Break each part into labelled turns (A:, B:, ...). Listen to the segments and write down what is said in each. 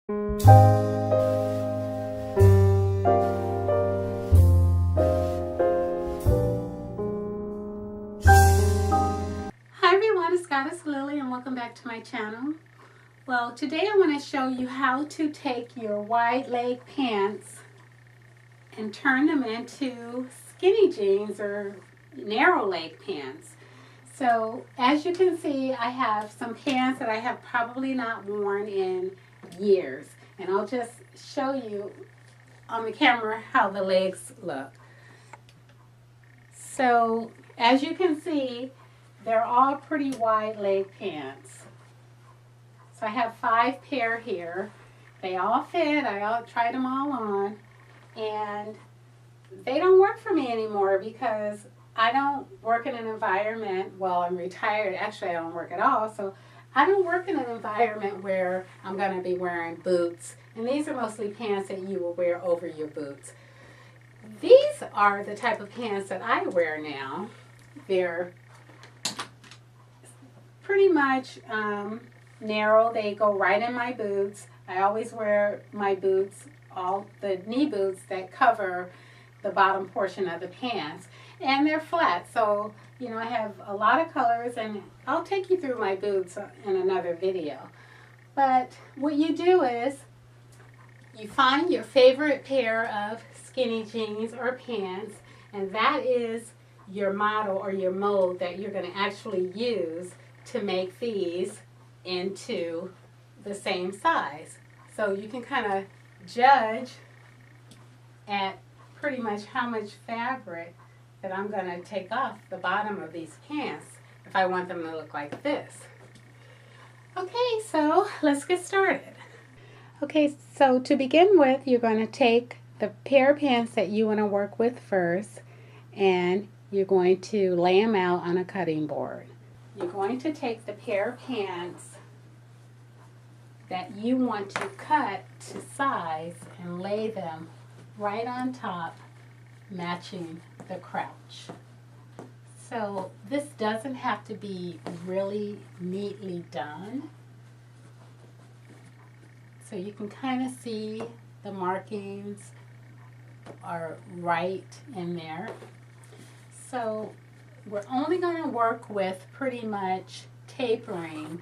A: Hi everyone, it's Goddess Lily and welcome back to my channel. Well, today I want to show you how to take your wide leg pants and turn them into skinny jeans or narrow leg pants. So as you can see, I have some pants that I have probably not worn in years, and I'll just show you on the camera how the legs look. So as you can see, they're all pretty wide leg pants. So I have 5 pair here. They all fit. I tried them all on, and they don't work for me anymore because I don't work in an environment, well, I'm retired, actually I don't work at all, so I don't work in an environment where I'm going to be wearing boots, and these are mostly pants that you will wear over your boots. These are the type of pants that I wear now. They're pretty much narrow. They go right in my boots. I always wear my boots, all the knee boots that cover the bottom portion of the pants, and they're flat. So, you know, I have a lot of colors, and I'll take you through my boots in another video. But what you do is you find your favorite pair of skinny jeans or pants, and that is your model or your mold that you're going to actually use to make these into the same size. So you can kind of judge at pretty much how much fabric that I'm going to take off the bottom of these pants if I want them to look like this. Okay, so let's get started. Okay, so to begin with, you're going to take the pair of pants that you want to work with first, and you're going to lay them out on a cutting board. You're going to take the pair of pants that you want to cut to size and lay them right on top, matching the crouch. So this doesn't have to be really neatly done. So you can kind of see the markings are right in there. So we're only going to work with pretty much tapering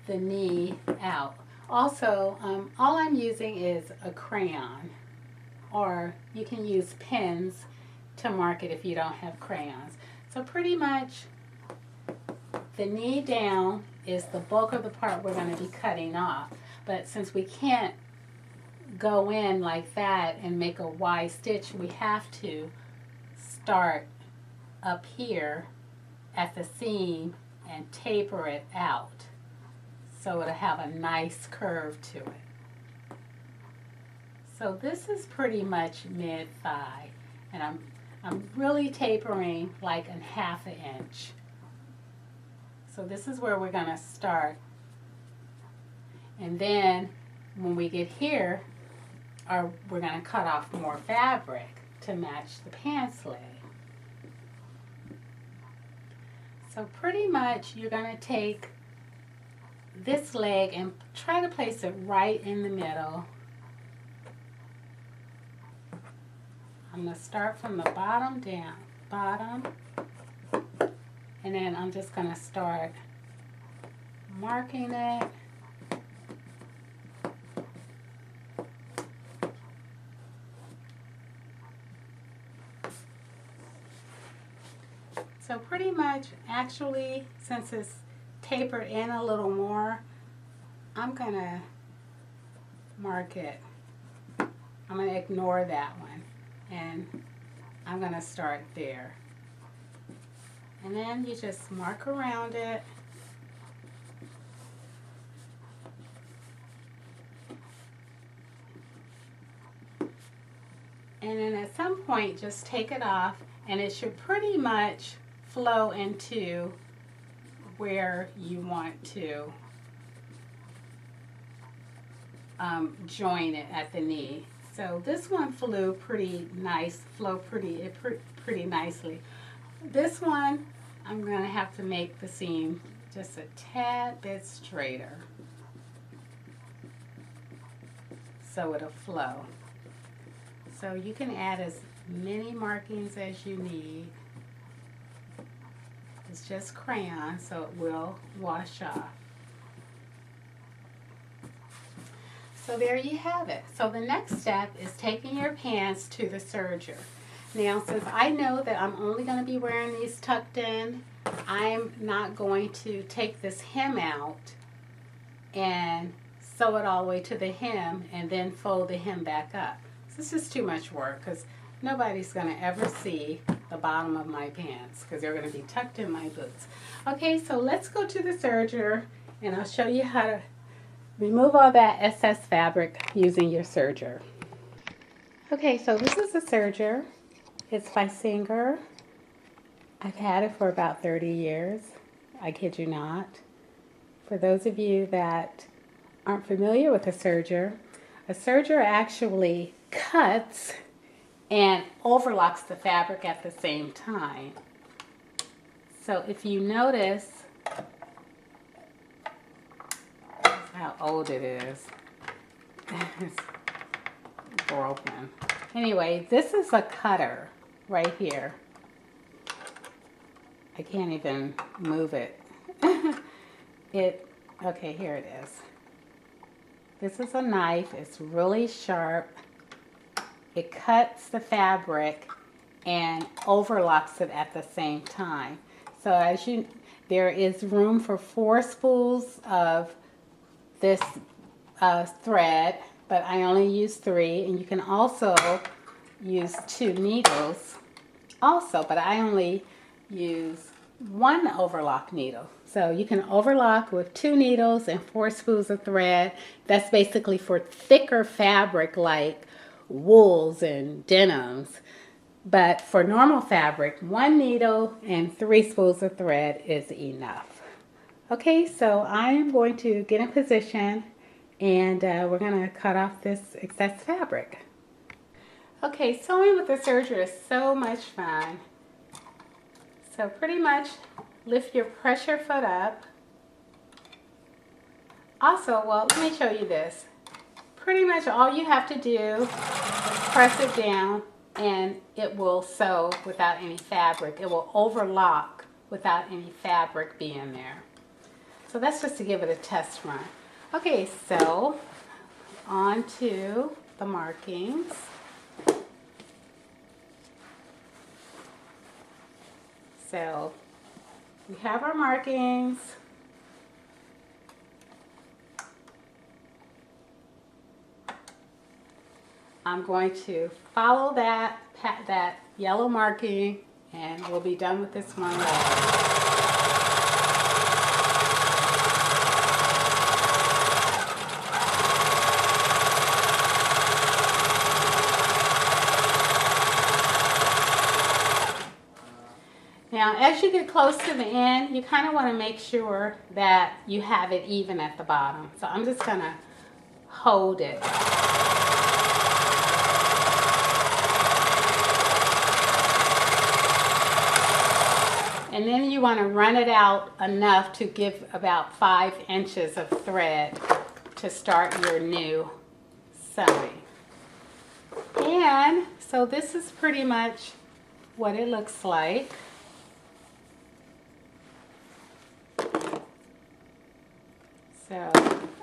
A: the knee out. Also, all I'm using is a crayon, or you can use pens to mark it if you don't have crayons. So pretty much the knee down is the bulk of the part we're going to be cutting off. But since we can't go in like that and make a wide stitch, we have to start up here at the seam and taper it out so it'll have a nice curve to it. So this is pretty much mid-thigh, and I'm really tapering like a ½ inch. So this is where we're going to start, and then when we get here, we're going to cut off more fabric to match the pants leg. So pretty much you're going to take this leg and try to place it right in the middle. I'm going to start from the bottom down, and then I'm just going to start marking it. So pretty much, actually, since it's tapered in a little more, I'm going to mark it. I'm going to ignore that one, and I'm going to start there. And then you just mark around it. And then at some point, just take it off, and it should pretty much flow into where you want to join it at the knee. So this one flowed pretty nicely. This one, I'm going to have to make the seam just a tad bit straighter. so it'll flow. So you can add as many markings as you need. It's just crayon, so it will wash off. So there you have it. So the next step is taking your pants to the serger. Now, since I know that I'm only going to be wearing these tucked in, I'm not going to take this hem out and sew it all the way to the hem and then fold the hem back up. This is too much work because nobody's going to ever see the bottom of my pants because they're going to be tucked in my boots. Okay, so let's go to the serger and I'll show you how to remove all that excess fabric using your serger. Okay, so this is the serger. It's by Seymour. I've had it for about 30 years. I kid you not. For those of you that aren't familiar with a serger actually cuts and overlocks the fabric at the same time. So if you notice how old it is, it's broken. Anyway, this is a cutter right here. I can't even move it. Okay, here it is. This is a knife. It's really sharp. It cuts the fabric and overlocks it at the same time. So there is room for 4 spools of this thread, but I only use 3, and you can also use 2 needles also, but I only use 1 overlock needle. So you can overlock with 2 needles and 4 spools of thread. That's basically for thicker fabric like wools and denims. But for normal fabric, 1 needle and 3 spools of thread is enough. Okay, so I am going to get in position and we're going to cut off this excess fabric. Okay, sewing with the serger is so much fun. So pretty much lift your pressure foot up. Also, well, let me show you this. Pretty much all you have to do is press it down and it will sew without any fabric. It will overlock without any fabric being there. So that's just to give it a test run. Okay, so on to the markings. So we have our markings. I'm going to follow that yellow marking and we'll be done with this one later. Now, as you get close to the end, you kind of want to make sure that you have it even at the bottom. So I'm just going to hold it. And then you want to run it out enough to give about 5 inches of thread to start your new sewing. And so this is pretty much what it looks like. So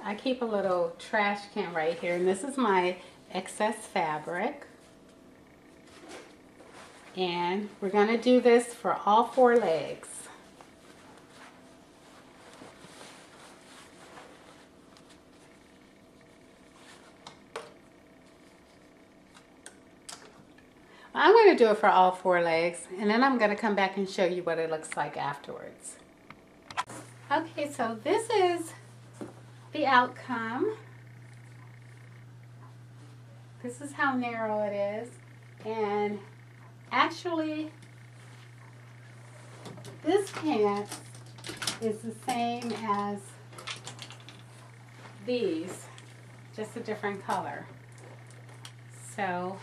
A: I keep a little trash can right here, and this is my excess fabric. And we're going to do this for all 4 legs. I'm going to do it for all 4 legs, and then I'm going to come back and show you what it looks like afterwards. Okay, so this is the outcome. This is how narrow it is, and actually this pant is the same as these, just a different color. So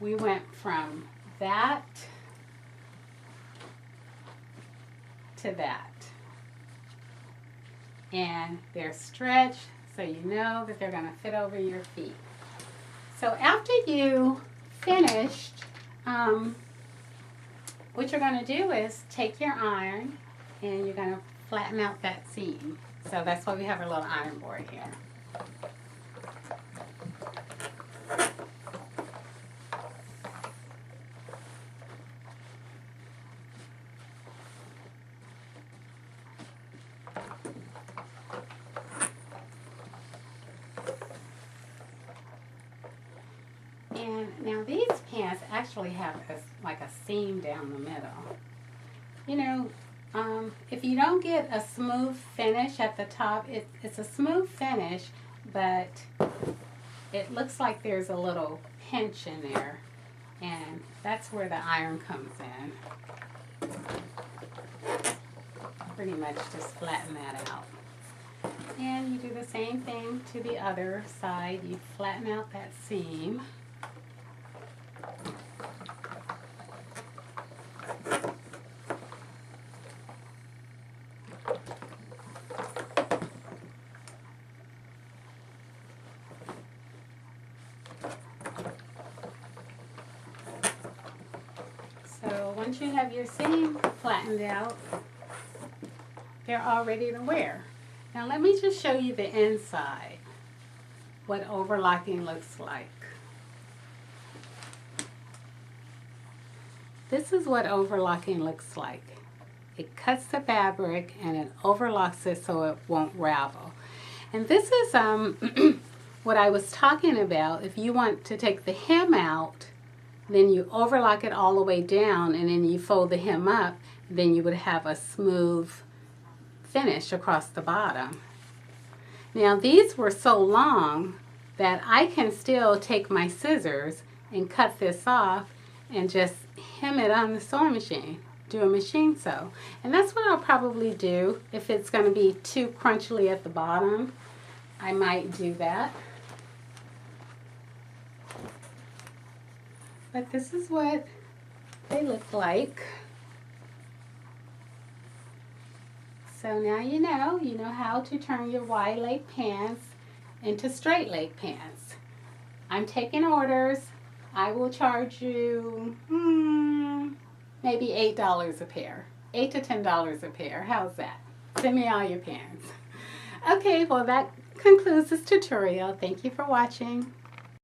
A: we went from that to that. And they're stretched, so you know that they're going to fit over your feet. So after you finished, what you're going to do is take your iron and you're going to flatten out that seam. So that's why we have our little iron board here. And now these pants actually have like a seam down the middle. You know, if you don't get a smooth finish at the top, it's a smooth finish, but it looks like there's a little pinch in there, and that's where the iron comes in. Pretty much just flatten that out. And you do the same thing to the other side. You flatten out that seam. So once you have your seam flattened out, they're all ready to wear. Now let me just show you the inside, what overlocking looks like. This is what overlocking looks like. It cuts the fabric and it overlocks it so it won't ravel. And this is what I was talking about. If you want to take the hem out, then you overlock it all the way down and then you fold the hem up, then you would have a smooth finish across the bottom. Now these were so long that I can still take my scissors and cut this off and just hem it on the sewing machine, do a machine sew. And that's what I'll probably do. If it's going to be too crunchily at the bottom, I might do that. But this is what they look like. So now you know how to turn your wide leg pants into straight leg pants. I'm taking orders. I will charge you maybe $8 a pair. $8 to $10 a pair. How's that? Send me all your pants. Okay, well that concludes this tutorial. Thank you for watching.